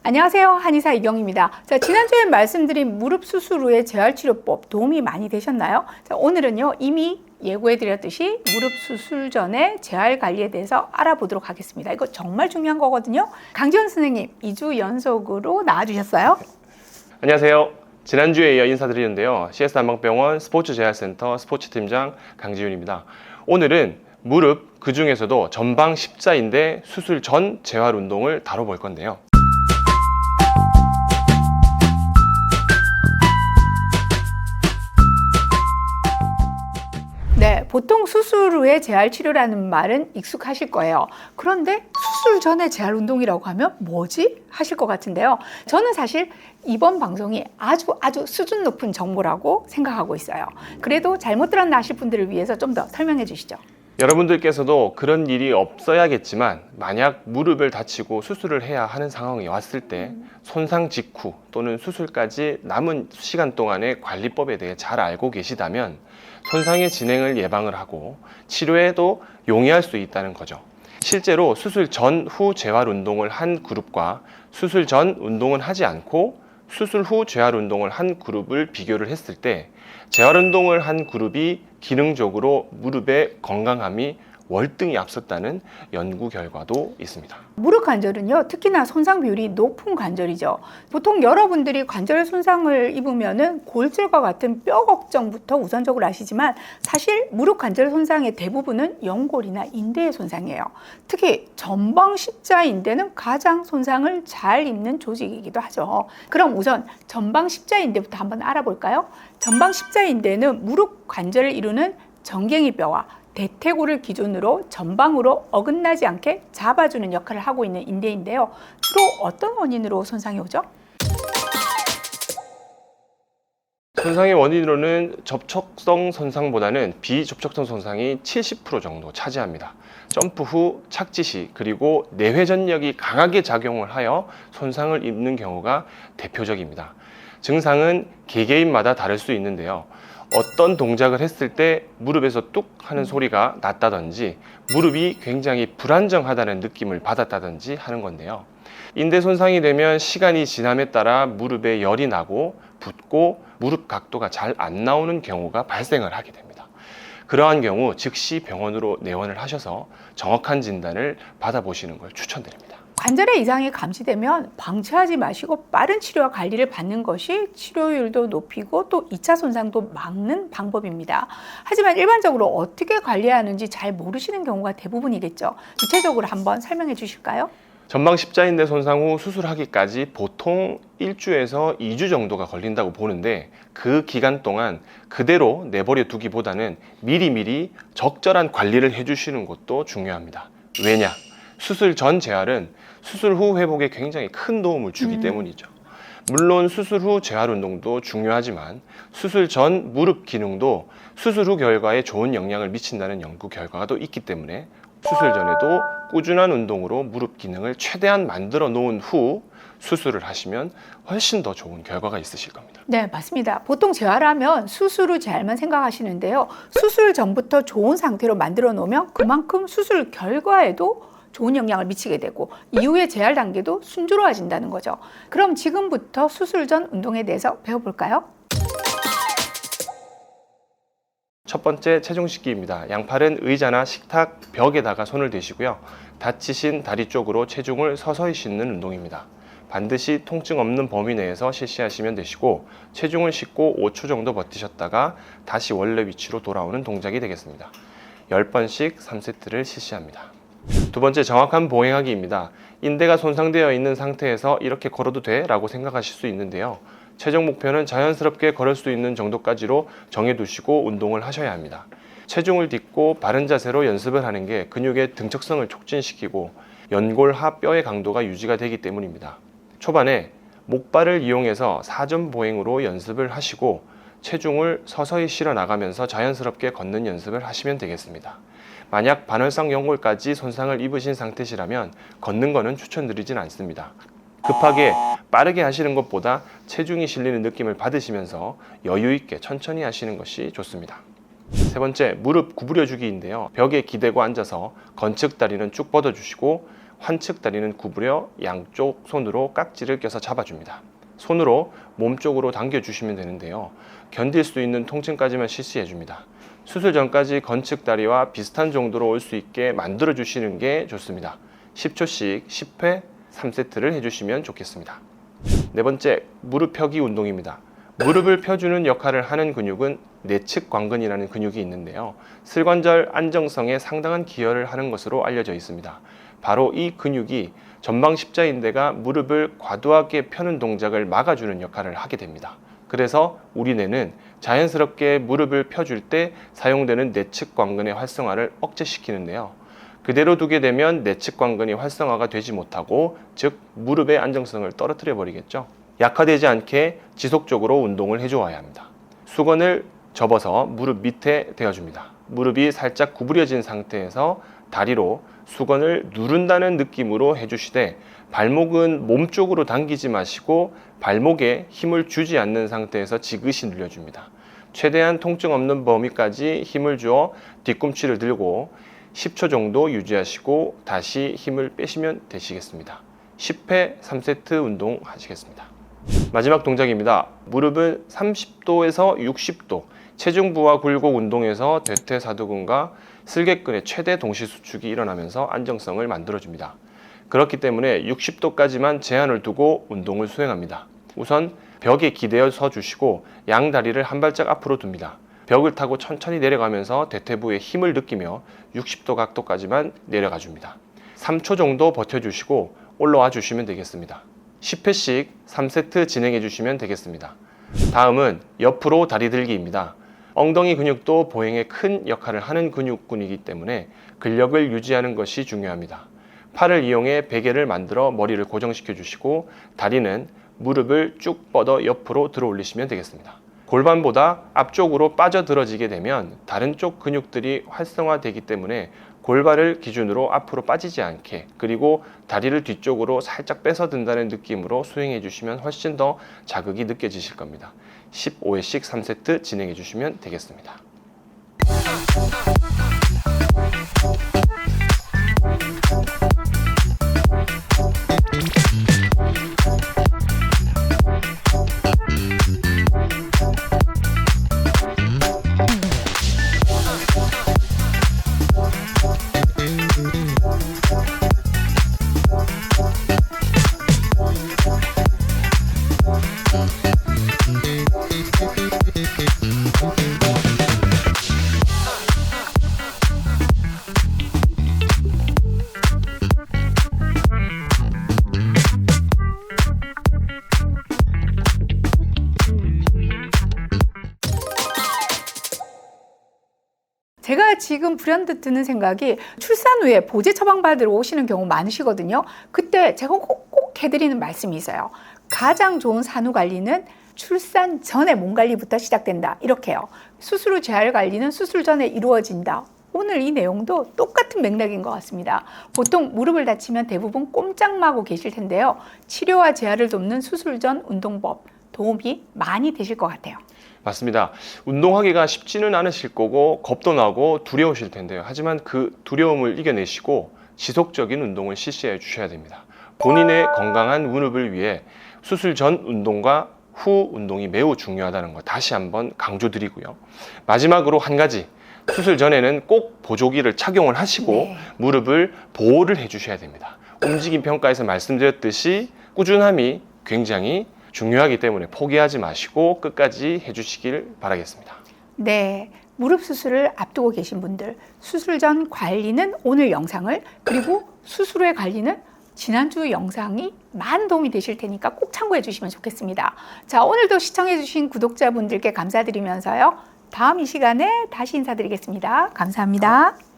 안녕하세요. 한의사 이경입니다. 자, 지난주에 말씀드린 무릎 수술 후의 재활치료법 도움이 많이 되셨나요? 자, 오늘은요, 이미 예고해드렸듯이 무릎 수술 전에 재활 관리에 대해서 알아보도록 하겠습니다. 이거 정말 중요한 거거든요. 강지원 선생님, 2주 연속으로 나와주셨어요. 안녕하세요. 지난주에 이어 인사드리는데요. CS 난방병원 스포츠재활센터 스포츠팀장 강지윤입니다. 오늘은 무릎, 그 중에서도 전방 십자인대 수술 전 재활 운동을 다뤄볼 건데요. 네, 보통 수술 후에 재활치료라는 말은 익숙하실 거예요. 그런데 수술 전에 재활운동이라고 하면 뭐지? 하실 것 같은데요. 저는 사실 이번 방송이 아주 수준 높은 정보라고 생각하고 있어요. 그래도 잘못 들었나 하실 분들을 위해서 좀 더 설명해 주시죠. 여러분들께서도 그런 일이 없어야겠지만 만약 무릎을 다치고 수술을 해야 하는 상황이 왔을 때 손상 직후 또는 수술까지 남은 시간 동안의 관리법에 대해 잘 알고 계시다면 손상의 진행을 예방을 하고 치료에도 용이할 수 있다는 거죠. 실제로 수술 전 후 재활 운동을 한 그룹과 수술 전 운동은 하지 않고 수술 후 재활 운동을 한 그룹을 비교를 했을 때 재활 운동을 한 그룹이 기능적으로 무릎의 건강함이 월등히 앞섰다는 연구 결과도 있습니다. 무릎 관절은요, 특히나 손상 비율이 높은 관절이죠. 보통 여러분들이 관절 손상을 입으면은 골절과 같은 뼈 걱정부터 우선적으로 아시지만 사실 무릎 관절 손상의 대부분은 연골이나 인대의 손상이에요. 특히 전방 십자 인대는 가장 손상을 잘 입는 조직이기도 하죠. 그럼 우선 전방 십자 인대부터 한번 알아볼까요? 전방 십자 인대는 무릎 관절을 이루는 정갱이 뼈와 대퇴골을 기준으로 전방으로 어긋나지 않게 잡아주는 역할을 하고 있는 인대인데요. 주로 어떤 원인으로 손상이 오죠? 손상의 원인으로는 접촉성 손상보다는 비접촉성 손상이 70% 정도 차지합니다. 점프 후 착지 시 그리고 내회전력이 강하게 작용을 하여 손상을 입는 경우가 대표적입니다. 증상은 개개인마다 다를 수 있는데요. 어떤 동작을 했을 때 무릎에서 뚝 하는 소리가 났다든지 무릎이 굉장히 불안정하다는 느낌을 받았다든지 하는 건데요. 인대 손상이 되면 시간이 지남에 따라 무릎에 열이 나고 붓고 무릎 각도가 잘 안 나오는 경우가 발생을 하게 됩니다. 그러한 경우 즉시 병원으로 내원을 하셔서 정확한 진단을 받아보시는 걸 추천드립니다. 관절의 이상이 감지되면 방치하지 마시고 빠른 치료와 관리를 받는 것이 치료율도 높이고 또 2차 손상도 막는 방법입니다. 하지만 일반적으로 어떻게 관리해야 하는지 잘 모르시는 경우가 대부분이겠죠. 구체적으로 한번 설명해 주실까요? 전방 십자인대 손상 후 수술하기까지 보통 1주에서 2주 정도가 걸린다고 보는데 그 기간 동안 그대로 내버려 두기보다는 미리미리 적절한 관리를 해주시는 것도 중요합니다. 왜냐? 수술 전 재활은 수술 후 회복에 굉장히 큰 도움을 주기 때문이죠. 물론 수술 후 재활 운동도 중요하지만 수술 전 무릎 기능도 수술 후 결과에 좋은 영향을 미친다는 연구 결과가 또 있기 때문에 수술 전에도 꾸준한 운동으로 무릎 기능을 최대한 만들어 놓은 후 수술을 하시면 훨씬 더 좋은 결과가 있으실 겁니다. 네, 맞습니다. 보통 재활하면 수술 후 재활만 생각하시는데요. 수술 전부터 좋은 상태로 만들어 놓으면 그만큼 수술 결과에도 좋은 영향을 미치게 되고 이후의 재활 단계도 순조로워진다는 거죠. 그럼 지금부터 수술 전 운동에 대해서 배워볼까요? 첫 번째 체중 싣기입니다. 양팔은 의자나 식탁, 벽에다가 손을 대시고요. 다치신 다리 쪽으로 체중을 서서히 싣는 운동입니다. 반드시 통증 없는 범위 내에서 실시하시면 되시고 체중을 싣고 5초 정도 버티셨다가 다시 원래 위치로 돌아오는 동작이 되겠습니다. 10번씩 3세트를 실시합니다. 두 번째, 정확한 보행하기입니다. 인대가 손상되어 있는 상태에서 이렇게 걸어도 돼? 라고 생각하실 수 있는데요. 최종 목표는 자연스럽게 걸을 수 있는 정도까지로 정해두시고 운동을 하셔야 합니다. 체중을 딛고 바른 자세로 연습을 하는 게 근육의 등척성을 촉진시키고 연골 하 뼈의 강도가 유지가 되기 때문입니다. 초반에 목발을 이용해서 사전 보행으로 연습을 하시고 체중을 서서히 실어 나가면서 자연스럽게 걷는 연습을 하시면 되겠습니다. 만약 반월상 연골까지 손상을 입으신 상태시라면 걷는 거는 추천드리진 않습니다. 급하게 빠르게 하시는 것보다 체중이 실리는 느낌을 받으시면서 여유 있게 천천히 하시는 것이 좋습니다. 세 번째, 무릎 구부려 주기인데요. 벽에 기대고 앉아서 건측 다리는 쭉 뻗어 주시고 환측 다리는 구부려 양쪽 손으로 깍지를 껴서 잡아줍니다. 손으로 몸쪽으로 당겨주시면 되는데요. 견딜 수 있는 통증까지만 실시해줍니다. 수술 전까지 건측 다리와 비슷한 정도로 올 수 있게 만들어주시는 게 좋습니다. 10초씩 10회 3세트를 해주시면 좋겠습니다. 네 번째, 무릎 펴기 운동입니다. 무릎을 펴주는 역할을 하는 근육은 내측 광근이라는 근육이 있는데요. 슬관절 안정성에 상당한 기여를 하는 것으로 알려져 있습니다. 바로 이 근육이 전방 십자인대가 무릎을 과도하게 펴는 동작을 막아주는 역할을 하게 됩니다. 그래서 우리 뇌는 자연스럽게 무릎을 펴줄 때 사용되는 내측 광근의 활성화를 억제시키는데요. 그대로 두게 되면 내측 광근이 활성화가 되지 못하고, 즉 무릎의 안정성을 떨어뜨려 버리겠죠. 약화되지 않게 지속적으로 운동을 해주어야 합니다. 수건을 접어서 무릎 밑에 대어줍니다. 무릎이 살짝 구부려진 상태에서 다리로 수건을 누른다는 느낌으로 해주시되, 발목은 몸쪽으로 당기지 마시고 발목에 힘을 주지 않는 상태에서 지그시 늘려줍니다. 최대한 통증 없는 범위까지 힘을 주어 뒤꿈치를 들고 10초 정도 유지하시고 다시 힘을 빼시면 되시겠습니다. 10회 3세트 운동 하시겠습니다. 마지막 동작입니다. 무릎은 30도에서 60도, 체중부와 굴곡 운동에서 대퇴사두근과 슬개근의 최대 동시 수축이 일어나면서 안정성을 만들어줍니다. 그렇기 때문에 60도까지만 제한을 두고 운동을 수행합니다. 우선 벽에 기대어 서 주시고 양 다리를 한 발짝 앞으로 둡니다. 벽을 타고 천천히 내려가면서 대퇴부에 힘을 느끼며 60도 각도까지만 내려가 줍니다. 3초 정도 버텨주시고 올라와 주시면 되겠습니다. 10회씩 3세트 진행해 주시면 되겠습니다. 다음은 옆으로 다리 들기입니다. 엉덩이 근육도 보행에 큰 역할을 하는 근육군이기 때문에 근력을 유지하는 것이 중요합니다. 팔을 이용해 베개를 만들어 머리를 고정시켜 주시고 다리는 무릎을 쭉 뻗어 옆으로 들어 올리시면 되겠습니다. 골반보다 앞쪽으로 빠져들어지게 되면 다른 쪽 근육들이 활성화되기 때문에 골반을 기준으로 앞으로 빠지지 않게, 그리고 다리를 뒤쪽으로 살짝 빼서 든다는 느낌으로 수행해 주시면 훨씬 더 자극이 느껴지실 겁니다. 15회씩 3세트 진행해 주시면 되겠습니다. 제가 지금 불현듯 드는 생각이, 출산 후에 보제 처방 받으러 오시는 경우 많으시거든요. 그때 제가 꼭 해드리는 말씀이 있어요. 가장 좋은 산후 관리는 출산 전에 몸 관리부터 시작된다, 이렇게요. 수술 후 재활 관리는 수술 전에 이루어진다. 오늘 이 내용도 똑같은 맥락인 것 같습니다. 보통 무릎을 다치면 대부분 꼼짝마고 계실 텐데요. 치료와 재활을 돕는 수술 전 운동법, 도움이 많이 되실 것 같아요. 맞습니다. 운동하기가 쉽지는 않으실 거고 겁도 나고 두려우실 텐데요. 하지만 그 두려움을 이겨내시고 지속적인 운동을 실시해 주셔야 됩니다. 본인의 건강한 무릎을 위해 수술 전 운동과 후 운동이 매우 중요하다는 거 다시 한번 강조드리고요. 마지막으로 한 가지, 수술 전에는 꼭 보조기를 착용을 하시고 무릎을 보호를 해주셔야 됩니다. 움직임 평가에서 말씀드렸듯이 꾸준함이 굉장히 중요하기 때문에 포기하지 마시고 끝까지 해주시길 바라겠습니다. 네, 무릎 수술을 앞두고 계신 분들, 수술 전 관리는 오늘 영상을, 그리고 수술 후의 관리는 지난주 영상이 많은 도움이 되실 테니까 꼭 참고해 주시면 좋겠습니다. 자, 오늘도 시청해 주신 구독자분들께 감사드리면서요, 다음 이 시간에 다시 인사드리겠습니다. 감사합니다.